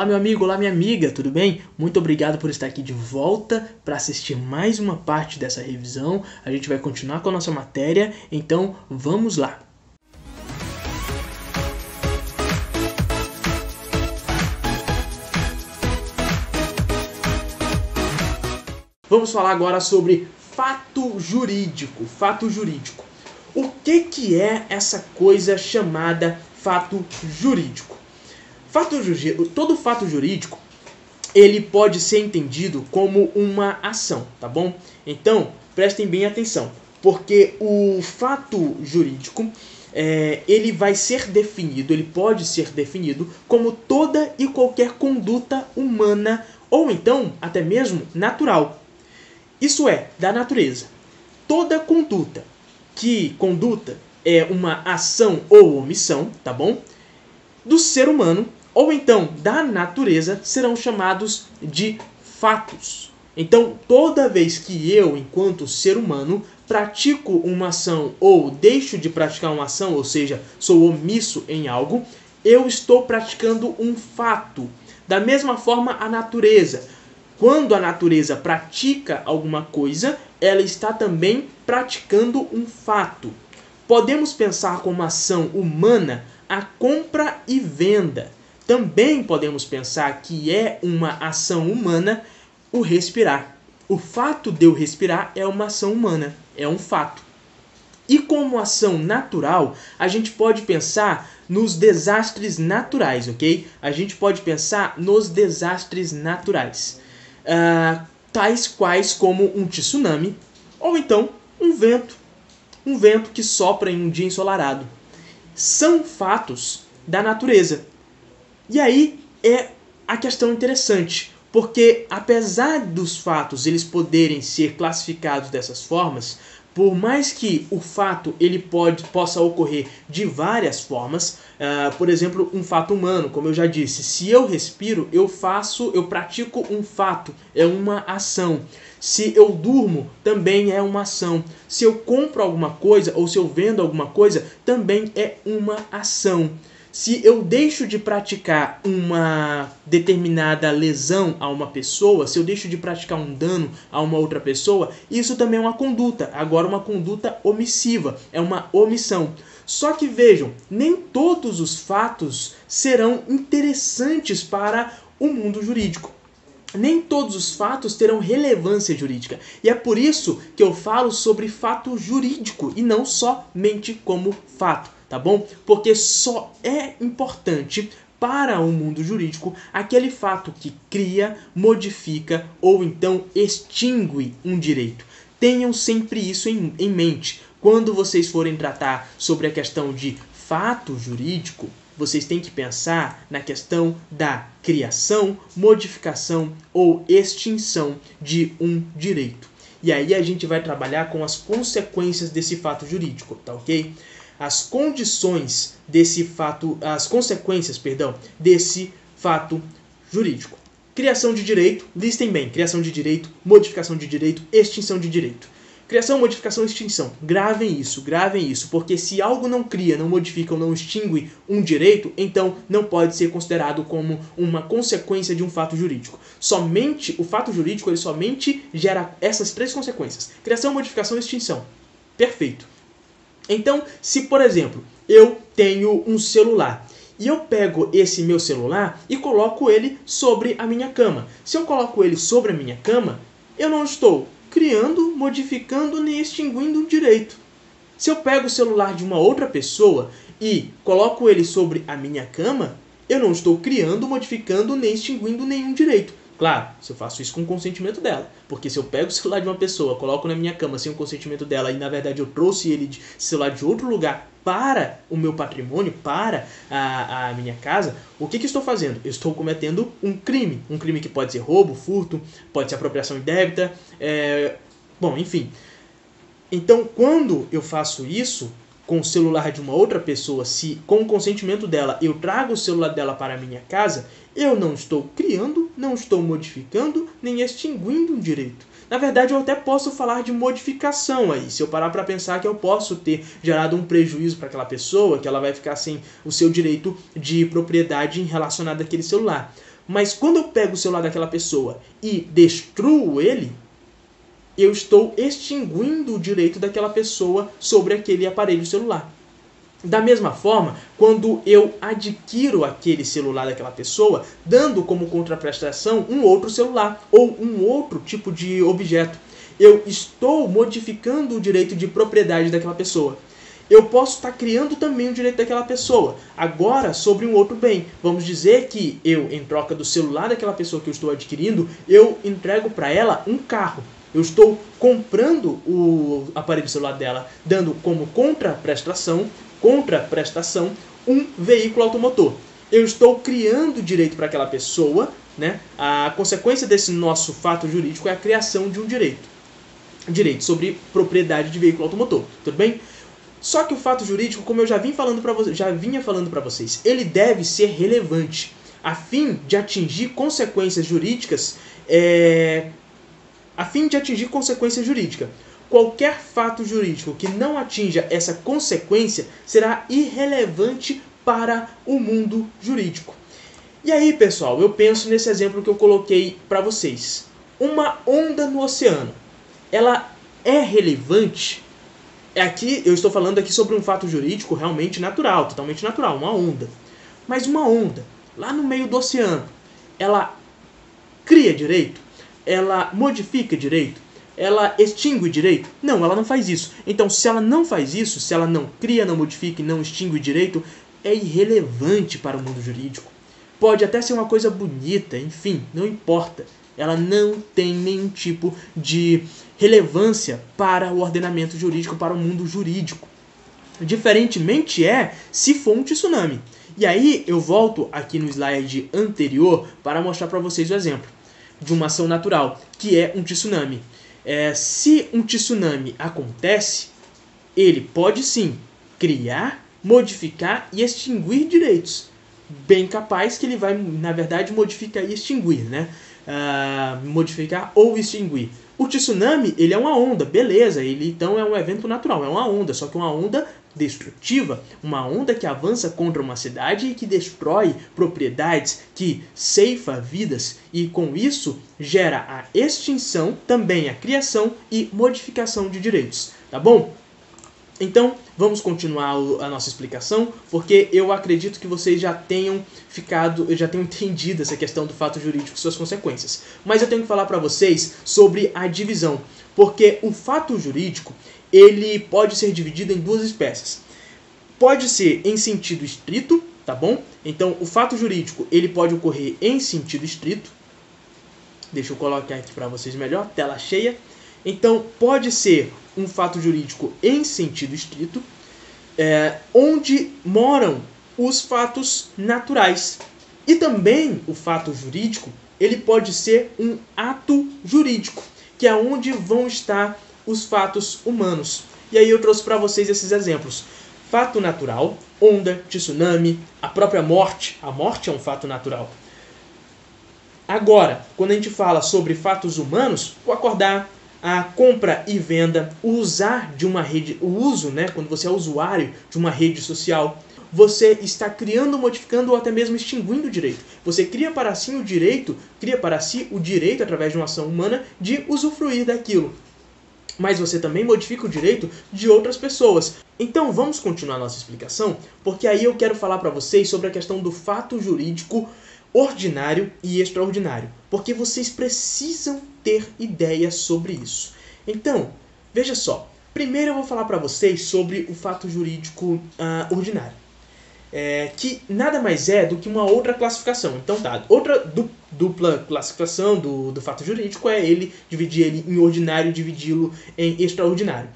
Olá meu amigo, olá minha amiga, tudo bem? Muito obrigado por estar aqui de volta para assistir mais uma parte dessa revisão. A gente vai continuar com a nossa matéria, então vamos lá. Vamos falar agora sobre fato jurídico. Fato jurídico. O que é essa coisa chamada fato jurídico? Todo fato jurídico, ele pode ser entendido como uma ação, tá bom? Então, prestem bem atenção, porque o fato jurídico, ele pode ser definido como toda e qualquer conduta humana, ou então, até mesmo, natural. Isso é, da natureza. Toda conduta é uma ação ou omissão, tá bom? Do ser humano, ou então da natureza, serão chamados de fatos. Então, toda vez que eu, enquanto ser humano, pratico uma ação ou deixo de praticar uma ação, ou seja, sou omisso em algo, eu estou praticando um fato. Da mesma forma, a natureza. Quando a natureza pratica alguma coisa, ela está também praticando um fato. Podemos pensar como ação humana a compra e venda. Também podemos pensar que é uma ação humana o respirar. O fato de eu respirar é uma ação humana, é um fato. E como ação natural, a gente pode pensar nos desastres naturais, ok? A gente pode pensar nos desastres naturais. Tais quais como um tsunami, ou então um vento que sopra em um dia ensolarado. São fatos da natureza. E aí é a questão interessante, porque apesar dos fatos eles poderem ser classificados dessas formas, por mais que o fato ele possa ocorrer de várias formas, por exemplo, um fato humano, como eu já disse, se eu respiro, eu pratico um fato, é uma ação. Se eu durmo, também é uma ação. Se eu compro alguma coisa ou se eu vendo alguma coisa, também é uma ação. Se eu deixo de praticar uma determinada lesão a uma pessoa, se eu deixo de praticar um dano a uma outra pessoa, isso também é uma conduta. Agora, uma conduta omissiva, é uma omissão. Só que vejam, nem todos os fatos serão interessantes para o mundo jurídico. Nem todos os fatos terão relevância jurídica. E é por isso que eu falo sobre fato jurídico e não somente como fato. Tá bom? Porque só é importante para o mundo jurídico aquele fato que cria, modifica ou então extingue um direito. Tenham sempre isso em mente. Quando vocês forem tratar sobre a questão de fato jurídico, vocês têm que pensar na questão da criação, modificação ou extinção de um direito. E aí a gente vai trabalhar com as consequências desse fato jurídico, tá ok? As consequências desse fato jurídico. Criação de direito, listem bem, criação de direito, modificação de direito, extinção de direito. Criação, modificação, extinção. Gravem isso, porque se algo não cria, não modifica ou não extingue um direito, então não pode ser considerado como uma consequência de um fato jurídico. O fato jurídico ele somente gera essas três consequências. Criação, modificação e extinção. Perfeito. Então, se por exemplo, eu tenho um celular e eu pego esse meu celular e coloco ele sobre a minha cama. Se eu coloco ele sobre a minha cama, eu não estou criando, modificando nem extinguindo um direito. Se eu pego o celular de uma outra pessoa e coloco ele sobre a minha cama, eu não estou criando, modificando nem extinguindo nenhum direito. Claro, se eu faço isso com o consentimento dela. Porque se eu pego o celular de uma pessoa, coloco na minha cama sem o consentimento dela e na verdade eu trouxe ele de celular de outro lugar para o meu patrimônio, para a minha casa, o que estou fazendo? Eu estou cometendo um crime. Um crime que pode ser roubo, furto, pode ser apropriação indébita, bom, enfim. Então, quando eu faço isso com o celular de uma outra pessoa, se com o consentimento dela eu trago o celular dela para a minha casa, eu não estou criando, não estou modificando, nem extinguindo um direito. Na verdade, eu até posso falar de modificação aí. Se eu parar para pensar que eu posso ter gerado um prejuízo para aquela pessoa, que ela vai ficar sem o seu direito de propriedade relacionado àquele celular. Mas quando eu pego o celular daquela pessoa e destruo ele, eu estou extinguindo o direito daquela pessoa sobre aquele aparelho celular. Da mesma forma, quando eu adquiro aquele celular daquela pessoa, dando como contraprestação um outro celular ou um outro tipo de objeto, eu estou modificando o direito de propriedade daquela pessoa. Eu posso estar criando também o direito daquela pessoa, agora sobre um outro bem. Vamos dizer que eu, em troca do celular daquela pessoa que eu estou adquirindo, eu entrego para ela um carro. Eu estou comprando o aparelho celular dela, dando como contraprestação um veículo automotor. Eu estou criando direito para aquela pessoa, né? A consequência desse nosso fato jurídico é a criação de um direito sobre propriedade de veículo automotor, tudo bem? Só que o fato jurídico, como eu já vinha falando para vocês, ele deve ser relevante, a fim de atingir consequências jurídicas. Qualquer fato jurídico que não atinja essa consequência será irrelevante para o mundo jurídico. E aí, pessoal, eu penso nesse exemplo que eu coloquei para vocês. Uma onda no oceano, ela é relevante? Aqui eu estou falando aqui sobre um fato jurídico realmente natural, totalmente natural, uma onda. Mas uma onda, lá no meio do oceano, ela cria direito? Ela modifica direito? Ela extingue direito? Não, ela não faz isso. Então, se ela não faz isso, se ela não cria, não modifica e não extingue direito, é irrelevante para o mundo jurídico. Pode até ser uma coisa bonita, enfim, não importa. Ela não tem nenhum tipo de relevância para o ordenamento jurídico, para o mundo jurídico. Diferentemente se for um tsunami. E aí eu volto aqui no slide anterior para mostrar para vocês o exemplo de uma ação natural, que é um tsunami. Se um tsunami acontece, ele pode sim criar, modificar e extinguir direitos. Bem capaz que ele vai, na verdade, modificar e extinguir, né? Modificar ou extinguir. O tsunami, ele é uma onda, beleza, ele então é um evento natural, é uma onda, só que uma onda destrutiva, uma onda que avança contra uma cidade e que destrói propriedades, que ceifa vidas e com isso gera a extinção, também a criação e modificação de direitos, tá bom? Então, vamos continuar a nossa explicação, porque eu acredito que vocês já tenham entendido essa questão do fato jurídico e suas consequências. Mas eu tenho que falar para vocês sobre a divisão, porque o fato jurídico, ele pode ser dividido em duas espécies. Pode ser em sentido estrito, tá bom? Então, o fato jurídico, ele pode ocorrer em sentido estrito. Deixa eu colocar aqui para vocês melhor, tela cheia. Então, pode ser um fato jurídico em sentido estrito, onde moram os fatos naturais. E também o fato jurídico, ele pode ser um ato jurídico, que é onde vão estar os fatos humanos. E aí eu trouxe para vocês esses exemplos. Fato natural, onda, tsunami, a própria morte. A morte é um fato natural. Agora, quando a gente fala sobre fatos humanos, o acordar, a compra e venda, o usar de uma rede, o uso, né, quando você é usuário de uma rede social, você está criando, modificando ou até mesmo extinguindo o direito. Você cria para si o direito através de uma ação humana de usufruir daquilo. Mas você também modifica o direito de outras pessoas. Então vamos continuar nossa explicação, porque aí eu quero falar para vocês sobre a questão do fato jurídico ordinário e extraordinário, porque vocês precisam ter ideia sobre isso. Então, veja só, primeiro eu vou falar para vocês sobre o fato jurídico ordinário, que nada mais é do que uma outra classificação. Então tá, outra dupla classificação do fato jurídico é dividir ele em ordinário e dividi-lo em extraordinário.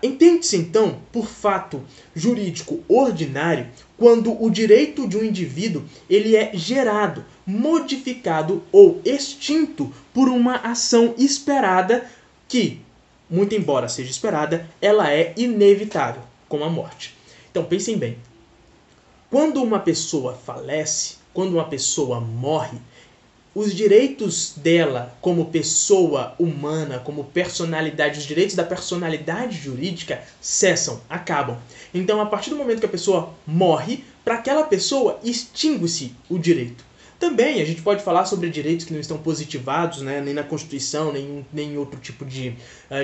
Entende-se então por fato jurídico ordinário quando o direito de um indivíduo ele é gerado, modificado ou extinto por uma ação esperada que, muito embora seja esperada, ela é inevitável, como a morte. Então pensem bem, quando uma pessoa falece, quando uma pessoa morre, os direitos dela como pessoa humana, como personalidade, os direitos da personalidade jurídica cessam, acabam. Então, a partir do momento que a pessoa morre, para aquela pessoa extingue-se o direito. Também a gente pode falar sobre direitos que não estão positivados, né, nem na Constituição, nem em outro tipo de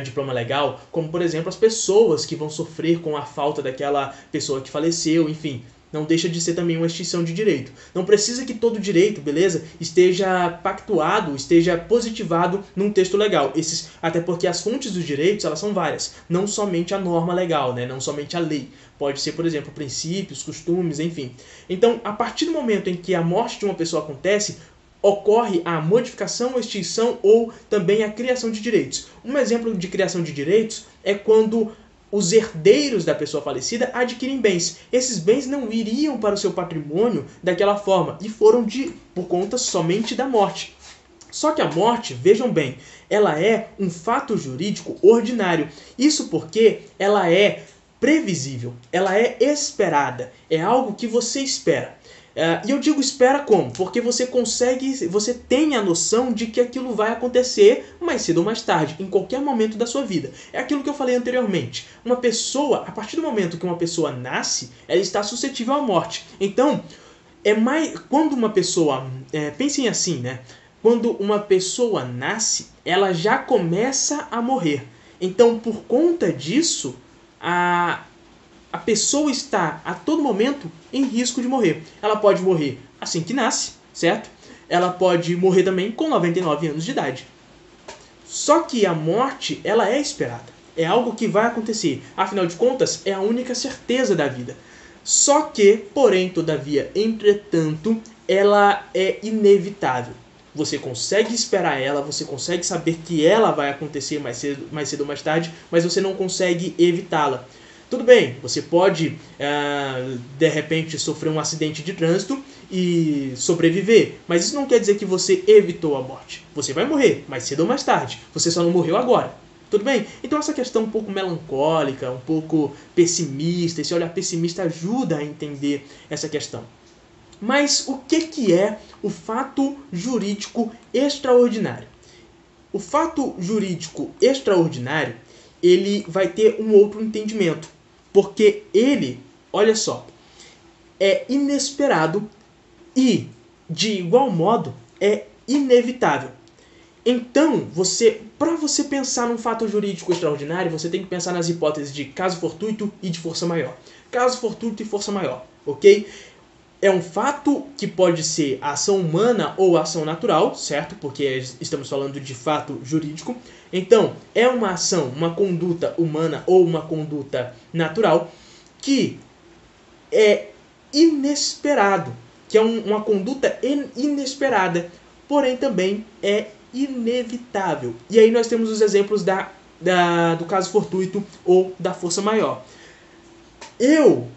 diploma legal, como, por exemplo, as pessoas que vão sofrer com a falta daquela pessoa que faleceu, enfim. Não deixa de ser também uma extinção de direito. Não precisa que todo direito, beleza, esteja pactuado, esteja positivado num texto legal. Até porque as fontes dos direitos, elas são várias. Não somente a norma legal, né? Não somente a lei. Pode ser, por exemplo, princípios, costumes, enfim. Então, a partir do momento em que a morte de uma pessoa acontece, ocorre a modificação, a extinção ou também a criação de direitos. Um exemplo de criação de direitos é quando os herdeiros da pessoa falecida adquirem bens. Esses bens não iriam para o seu patrimônio daquela forma e foram por conta somente da morte. Só que a morte, vejam bem, ela é um fato jurídico ordinário. Isso porque ela é previsível, ela é esperada, é algo que você espera. E eu digo espera como? Porque você tem a noção de que aquilo vai acontecer mais cedo ou mais tarde, em qualquer momento da sua vida. É aquilo que eu falei anteriormente. Uma pessoa, a partir do momento que uma pessoa nasce, ela está suscetível à morte. Então, quando uma pessoa, pensem assim, né? Quando uma pessoa nasce, ela já começa a morrer. Então, por conta disso, a pessoa está a todo momento em risco de morrer. Ela pode morrer assim que nasce, certo? Ela pode morrer também com 99 anos de idade. Só que a morte, ela é esperada. É algo que vai acontecer. Afinal de contas, é a única certeza da vida. Só que, porém, todavia, entretanto, ela é inevitável. Você consegue esperar ela, você consegue saber que ela vai acontecer mais cedo ou mais tarde, mas você não consegue evitá-la. Tudo bem, você pode, de repente, sofrer um acidente de trânsito e sobreviver, mas isso não quer dizer que você evitou a morte. Você vai morrer, mais cedo ou mais tarde, você só não morreu agora. Tudo bem? Então essa questão um pouco melancólica, um pouco pessimista, esse olhar pessimista ajuda a entender essa questão. Mas o que é o fato jurídico extraordinário? O fato jurídico extraordinário, ele vai ter um outro entendimento. Porque ele, olha só, é inesperado e, de igual modo, é inevitável. Então, para você pensar num fato jurídico extraordinário, você tem que pensar nas hipóteses de caso fortuito e de força maior. Caso fortuito e força maior, ok? É um fato que pode ser ação humana ou ação natural, certo? Porque estamos falando de fato jurídico. Então, é uma ação, uma conduta humana ou uma conduta natural que é inesperado, que é uma conduta inesperada, porém também é inevitável. E aí nós temos os exemplos do caso fortuito ou da força maior. Eu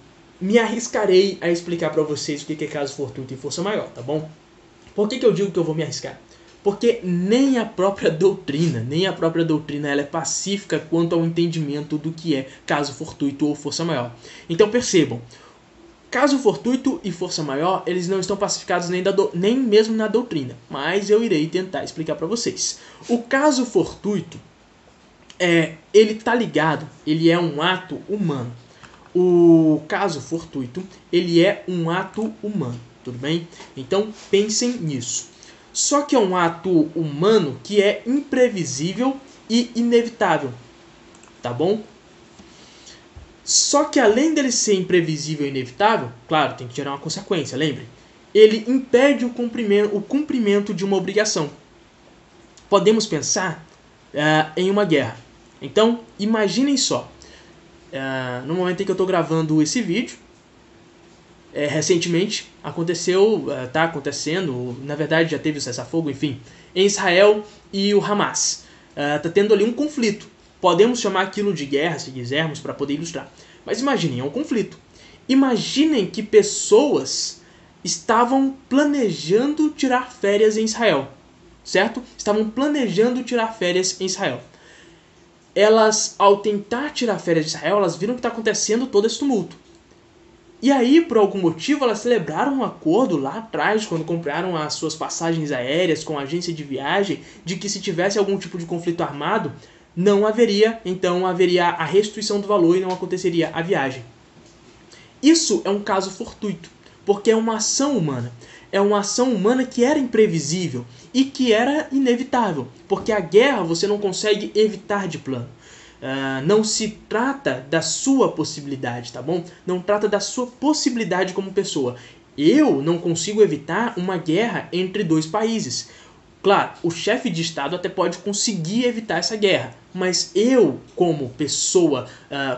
me arriscarei a explicar para vocês o que é caso fortuito e força maior, tá bom? Por que eu digo que eu vou me arriscar? Porque nem a própria doutrina ela é pacífica quanto ao entendimento do que é caso fortuito ou força maior. Então percebam, caso fortuito e força maior, eles não estão pacificados nem mesmo na doutrina, mas eu irei tentar explicar para vocês. O caso fortuito, ele está ligado, ele é um ato humano. O caso fortuito, ele é um ato humano, tudo bem? Então, pensem nisso. Só que é um ato humano que é imprevisível e inevitável, tá bom? Só que além dele ser imprevisível e inevitável, claro, tem que gerar uma consequência, lembre? Ele impede o cumprimento de uma obrigação. Podemos pensar em uma guerra. Então, imaginem só. No momento em que eu estou gravando esse vídeo, recentemente está acontecendo, na verdade já teve o cessar-fogo, enfim, em Israel e o Hamas. Está tendo ali um conflito. Podemos chamar aquilo de guerra, se quisermos, para poder ilustrar. Mas imaginem, é um conflito. Imaginem que pessoas estavam planejando tirar férias em Israel, certo? Estavam planejando tirar férias em Israel. Elas, ao tentar tirar férias de Israel, elas viram que está acontecendo todo esse tumulto. E aí, por algum motivo, elas celebraram um acordo lá atrás, quando compraram as suas passagens aéreas com a agência de viagem, de que se tivesse algum tipo de conflito armado, então haveria a restituição do valor e não aconteceria a viagem. Isso é um caso fortuito, porque é uma ação humana. é uma ação humana que era imprevisível e que era inevitável, porque a guerra você não consegue evitar de plano. Não se trata da sua possibilidade, tá bom? Não trata da sua possibilidade como pessoa. Eu não consigo evitar uma guerra entre dois países. Claro, o chefe de Estado até pode conseguir evitar essa guerra, mas eu, como pessoa,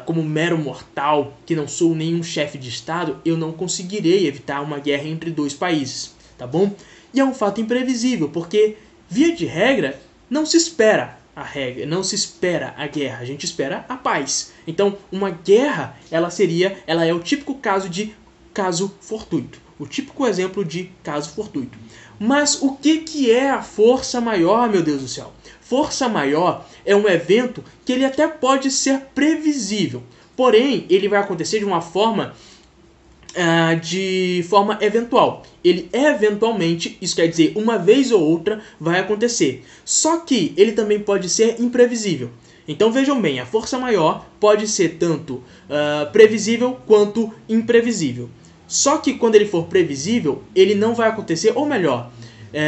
como mero mortal, que não sou nenhum chefe de Estado, eu não conseguirei evitar uma guerra entre dois países, tá bom? E é um fato imprevisível, porque, via de regra, não se espera não se espera a guerra, a gente espera a paz. Então, uma guerra, ela é o típico caso de caso fortuito, o típico exemplo de caso fortuito. Mas o que é a força maior, meu Deus do céu? Força maior é um evento que ele até pode ser previsível, porém ele vai acontecer de uma forma eventual. Ele eventualmente, isso quer dizer uma vez ou outra, vai acontecer. Só que ele também pode ser imprevisível. Então vejam bem, a força maior pode ser tanto previsível quanto imprevisível. Só que quando ele for previsível, ele não vai acontecer, ou melhor,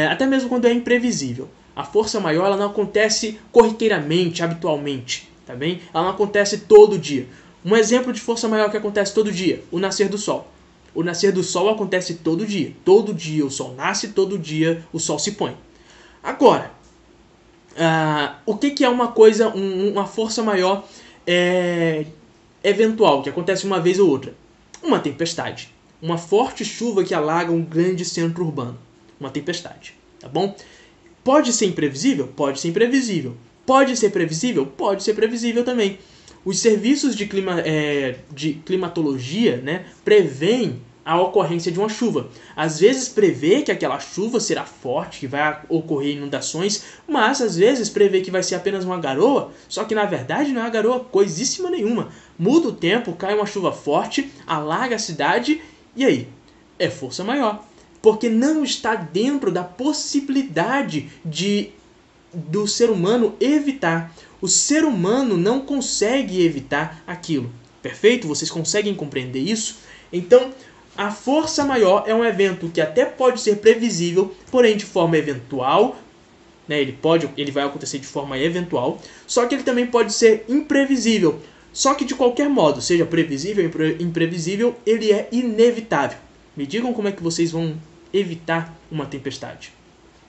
até mesmo quando é imprevisível. A força maior ela não acontece corriqueiramente, habitualmente, tá bem? Ela não acontece todo dia. Um exemplo de força maior que acontece todo dia, o nascer do sol. O nascer do sol acontece todo dia. Todo dia o sol nasce, todo dia o sol se põe. Agora, o que é uma força maior eventual, que acontece uma vez ou outra? Uma tempestade. Uma forte chuva que alaga um grande centro urbano. Uma tempestade, tá bom? Pode ser imprevisível? Pode ser imprevisível. Pode ser previsível? Pode ser previsível também. Os serviços de climatologia, né, prevêem a ocorrência de uma chuva. Às vezes prevê que aquela chuva será forte, que vai ocorrer inundações, mas às vezes prevê que vai ser apenas uma garoa, só que na verdade não é uma garoa coisíssima nenhuma. Muda o tempo, cai uma chuva forte, alaga a cidade, e aí? É força maior. Porque não está dentro da possibilidade do ser humano evitar. O ser humano não consegue evitar aquilo. Perfeito? Vocês conseguem compreender isso? Então, a força maior é um evento que até pode ser previsível, porém de forma eventual. Né? Ele vai acontecer de forma eventual, só que ele também pode ser imprevisível. Só que de qualquer modo, seja previsível ou imprevisível, ele é inevitável. Me digam como é que vocês vão evitar uma tempestade,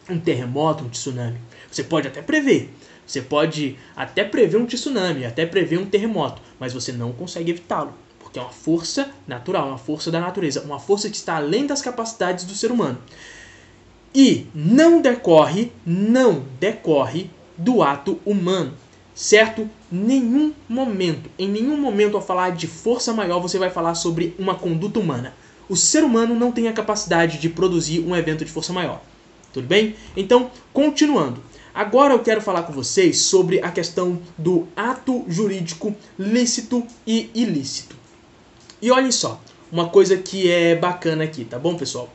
um terremoto, um tsunami. Você pode até prever. Você pode até prever um tsunami, até prever um terremoto, mas você não consegue evitá-lo, porque é uma força natural, uma força da natureza, uma força que está além das capacidades do ser humano. E não decorre do ato humano, certo? Em nenhum momento ao falar de força maior você vai falar sobre uma conduta humana. O ser humano não tem a capacidade de produzir um evento de força maior. Tudo bem? Então, continuando. Agora eu quero falar com vocês sobre a questão do ato jurídico lícito e ilícito. E olhem só, uma coisa que é bacana aqui, tá bom, pessoal?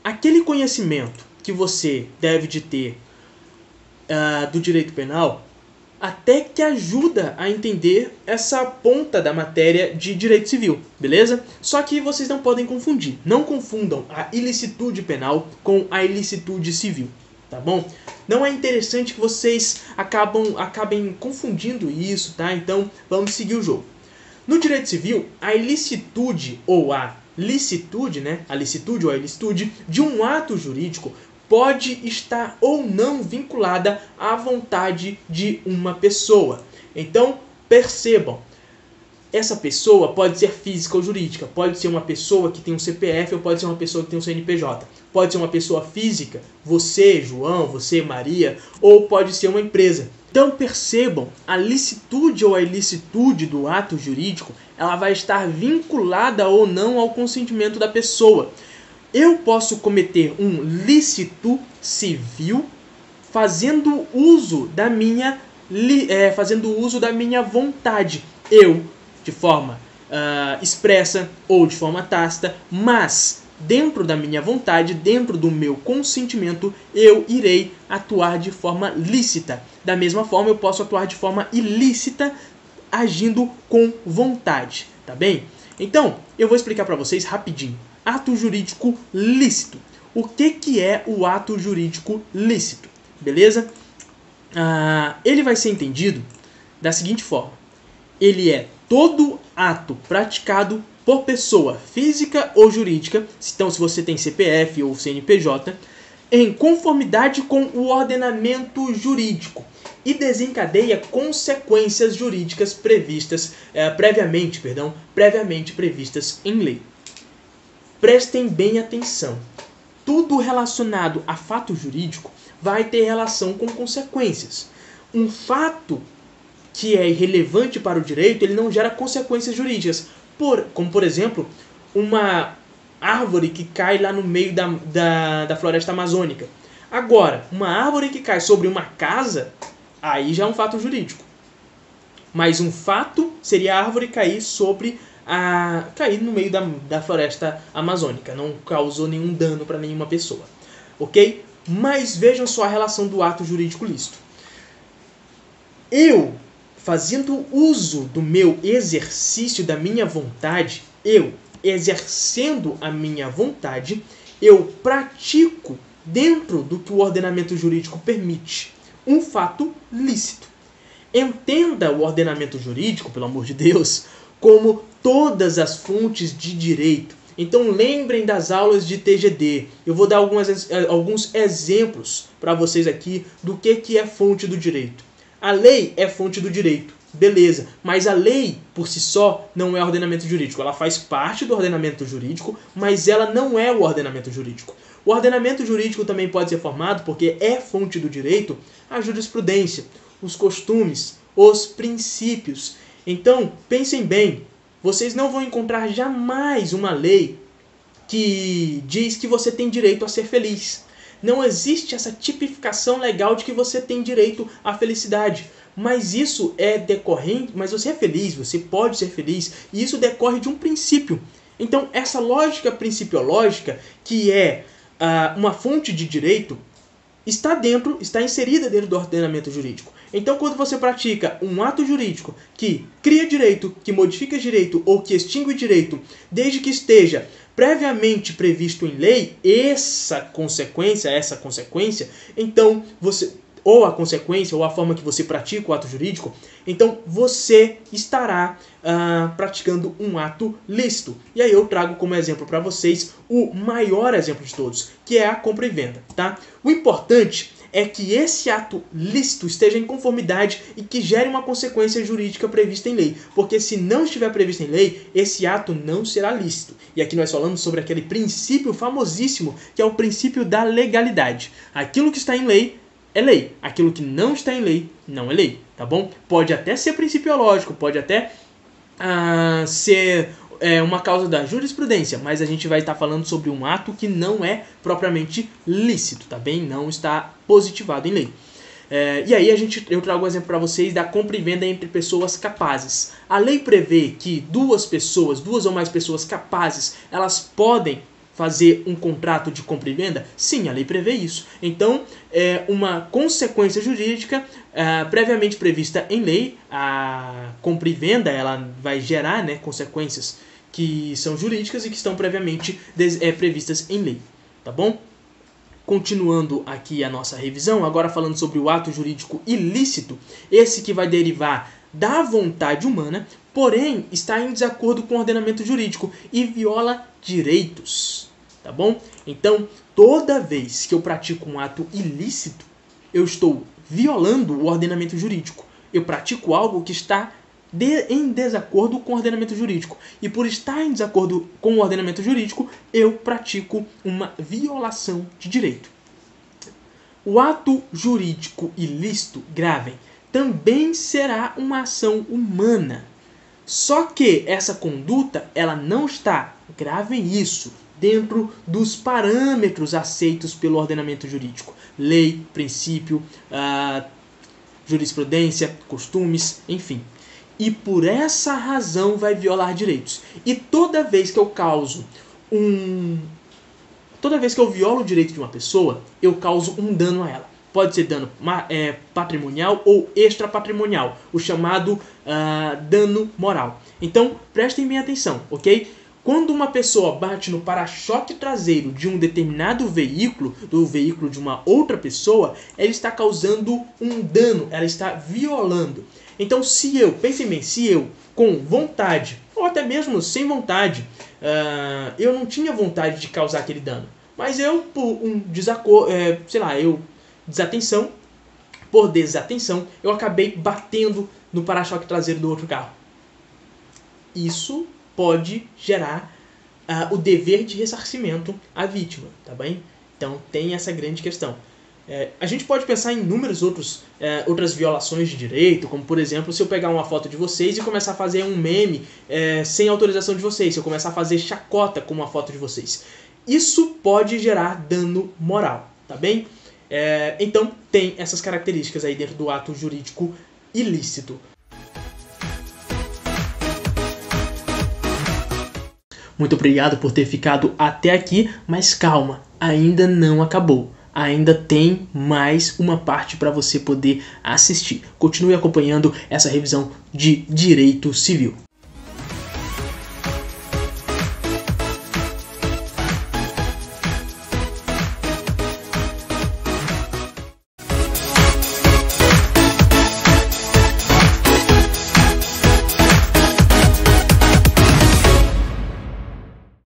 Aquele conhecimento que você deve de ter do direito penal até que ajuda a entender essa ponta da matéria de direito civil, beleza? Só que vocês não podem confundir. Não confundam a ilicitude penal com a ilicitude civil, tá bom? Não é interessante que vocês acabem confundindo isso, tá? Então, vamos seguir o jogo. No direito civil, a ilicitude ou a licitude, né? A licitude ou a ilicitude de um ato jurídico pode estar ou não vinculada à vontade de uma pessoa. Então, percebam, essa pessoa pode ser física ou jurídica, pode ser uma pessoa que tem um CPF ou pode ser uma pessoa que tem um CNPJ, pode ser uma pessoa física, você, João, você, Maria, ou pode ser uma empresa. Então percebam, a licitude ou a ilicitude do ato jurídico, ela vai estar vinculada ou não ao consentimento da pessoa. Eu posso cometer um lícito civil fazendo uso da minha vontade. Eu, de forma expressa ou de forma tácita, mas dentro da minha vontade, dentro do meu consentimento, eu irei atuar de forma lícita. Da mesma forma, eu posso atuar de forma ilícita, agindo com vontade, tá bem? Então, eu vou explicar para vocês rapidinho. ato jurídico lícito. O que é o ato jurídico lícito? Beleza? Ele vai ser entendido da seguinte forma. Ele é todo ato praticado por pessoa física ou jurídica, então se você tem CPF ou CNPJ, em conformidade com o ordenamento jurídico e desencadeia consequências jurídicas previamente previstas em lei. Prestem bem atenção. Tudo relacionado a fato jurídico vai ter relação com consequências. Um fato que é irrelevante para o direito, ele não gera consequências jurídicas. Como, por exemplo, uma árvore que cai lá no meio da floresta amazônica. Agora, uma árvore que cai sobre uma casa, aí já é um fato jurídico. Mas um fato seria a árvore cair cair no meio da floresta amazônica. Não causou nenhum dano para nenhuma pessoa. Ok? Mas vejam só a relação do ato jurídico lícito. Eu, fazendo uso do meu exercício da minha vontade, exercendo a minha vontade, eu pratico dentro do que o ordenamento jurídico permite um fato lícito. Entenda o ordenamento jurídico, pelo amor de Deus, como todas as fontes de direito. Então lembrem das aulas de TGD. Eu vou dar alguns exemplos para vocês aqui do que é fonte do direito. A lei é fonte do direito, beleza, mas a lei por si só não é ordenamento jurídico. Ela faz parte do ordenamento jurídico, mas ela não é o ordenamento jurídico. O ordenamento jurídico também pode ser formado, porque é fonte do direito, a jurisprudência, os costumes, os princípios. Então, pensem bem, vocês não vão encontrar jamais uma lei que diz que você tem direito a ser feliz. Não existe essa tipificação legal de que você tem direito à felicidade. Mas isso é decorrente, mas você é feliz, você pode ser feliz, e isso decorre de um princípio. Então, essa lógica principiológica, que é uma fonte de direito, está inserida dentro do ordenamento jurídico. Então, quando você pratica um ato jurídico que cria direito, que modifica direito ou que extingue direito, desde que esteja previamente previsto em lei, essa consequência, então você, ou a consequência, ou a forma que você pratica o ato jurídico, então você estará praticando um ato lícito. E aí eu trago como exemplo para vocês o maior exemplo de todos, que é a compra e venda. Tá? O importante é que esse ato lícito esteja em conformidade e que gere uma consequência jurídica prevista em lei. Porque se não estiver previsto em lei, esse ato não será lícito. E aqui nós falamos sobre aquele princípio famosíssimo, que é o princípio da legalidade. Aquilo que está em lei é lei. Aquilo que não está em lei não é lei. Tá bom? Pode até ser principiológico, pode até ser uma causa da jurisprudência, mas a gente vai estar falando sobre um ato que não é propriamente lícito, tá bem? Não está positivado em lei. E aí eu trago um exemplo para vocês da compra e venda entre pessoas capazes. A lei prevê que duas ou mais pessoas capazes, elas podem fazer um contrato de compra e venda? Sim, a lei prevê isso. Então, é uma consequência jurídica previamente prevista em lei. A compra e venda ela vai gerar consequências que são jurídicas e que estão previamente previstas em lei. Tá bom? Continuando aqui a nossa revisão, agora falando sobre o ato jurídico ilícito, esse que vai derivar da vontade humana, porém está em desacordo com o ordenamento jurídico e viola direitos. Tá bom? Então, toda vez que eu pratico um ato ilícito, eu estou violando o ordenamento jurídico. Eu pratico algo que está em desacordo com o ordenamento jurídico. E por estar em desacordo com o ordenamento jurídico, eu pratico uma violação de direito. O ato jurídico ilícito, gravem, também será uma ação humana. Só que essa conduta, ela não está, gravem isso, dentro dos parâmetros aceitos pelo ordenamento jurídico. Lei, princípio, jurisprudência, costumes, enfim. E por essa razão vai violar direitos. E toda vez que eu violo o direito de uma pessoa, eu causo um dano a ela. Pode ser dano patrimonial ou extrapatrimonial, o chamado dano moral. Então, prestem bem atenção, ok? quando uma pessoa bate no para-choque traseiro de um determinado veículo, do veículo de uma outra pessoa, ela está causando um dano, ela está violando. Então, pensem bem, se eu, com vontade, ou até mesmo sem vontade, eu não tinha vontade de causar aquele dano, mas eu, por desatenção, eu acabei batendo no para-choque traseiro do outro carro. Isso pode gerar o dever de ressarcimento à vítima, tá bem? Então tem essa grande questão. A gente pode pensar em inúmeras outras violações de direito, como por exemplo, se eu pegar uma foto de vocês e começar a fazer um meme sem autorização de vocês, se eu começar a fazer chacota com uma foto de vocês. Isso pode gerar dano moral, tá bem? Então tem essas características aí dentro do ato jurídico ilícito. Muito obrigado por ter ficado até aqui, mas calma, ainda não acabou. Ainda tem mais uma parte para você poder assistir. Continue acompanhando essa revisão de direito civil.